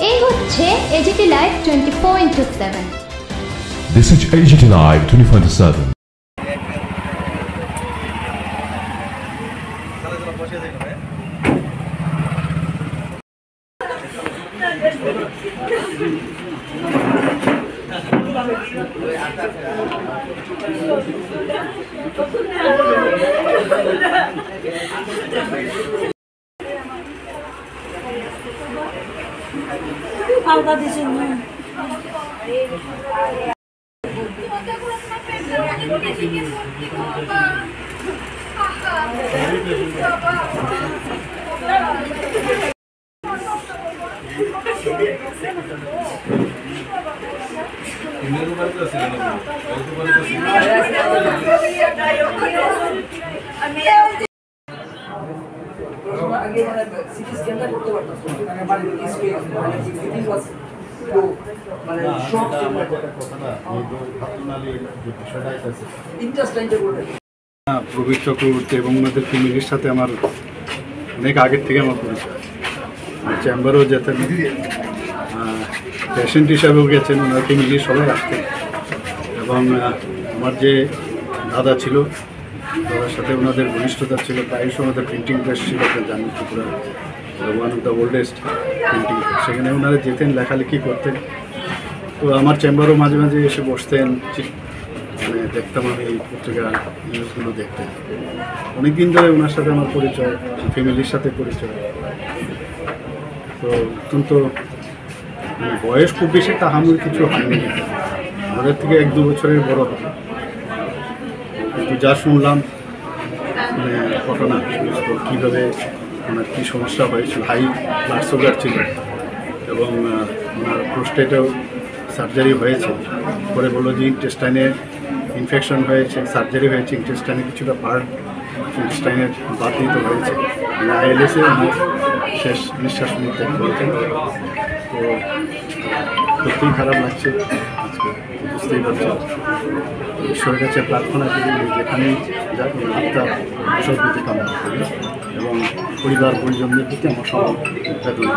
এই হচ্ছে AGT live 24/7। This is AGT Live 24/7. আলাদা দিছেন না আগে মানে সিটি স্ক্যানটা করতে পারতাম মানে বাড়িতে ডিসপ্লে মানে সিটি ওয়াজ মানে শক কথাটা ভাবনালি যে বিষয়টা আছে ইন্টারেস্টিং করে প্রবীর চক্রবর্তী এবং ওনাদের ফ্যামিলির সাথে আমার অনেক আগের থেকে আমার পরিচয়। চেম্বারও যেতেন, পেশেন্ট হিসাবেও গেছেন, ওনার ফ্যামিলির সবাই আসতেন। এবং আমার যে দাদা ছিল দাদার সাথে ওনাদের ঘনিষ্ঠতা ছিল, প্রায়শ ওনাদের প্রিন্টিং প্রেস ছিল, আপনার জানেন Tripura one of the oldest printing press, সেখানে ওনারা যেতেন, লেখালেখি করতেন। তো আমার চেম্বারও মাঝে মাঝে এসে বসতেন, মানে দেখতাম আমি এই পত্রিকা নিউজগুলো দেখতেন। অনেকদিন ধরে ওনার সাথে আমার পরিচয়, ফ্যামিলির সাথে পরিচয়। তো অত্যন্ত মানে বয়স খুব বেশি তাহামুল কিছু হয়নি, আমাদের থেকে 1-2 বছরের বড় হবে। কিন্তু যা শুনলাম মানে ঘটনা, কীভাবে ওনার কী সমস্যা হয়েছিল, হাই ব্লাড সুগার ছিল এবং ওনার প্রোস্টেটেও সার্জারি হয়েছে, পরে বললো যে ইন্টেস্টাইনে ইনফেকশন হয়েছে, সার্জারি হয়েছে, ইন্টেস্টাইনে কিছুটা পার্ট ইন্টেস্টাইনের বাদ দিতে হয়েছে, আইএলএসে ওনার শেষ নিঃশ্বাস নিতে হয়েছে। তো সত্যিই খারাপ লাগছে আজকে, বুঝতেই পারছি। ঈশ্বরের কাছে প্রার্থনা করি যেখানেই যাক আত্মার সদ্গতি কামনা করি এবং পরিবার পরিজনদের প্রতি আমার সব বেদনা।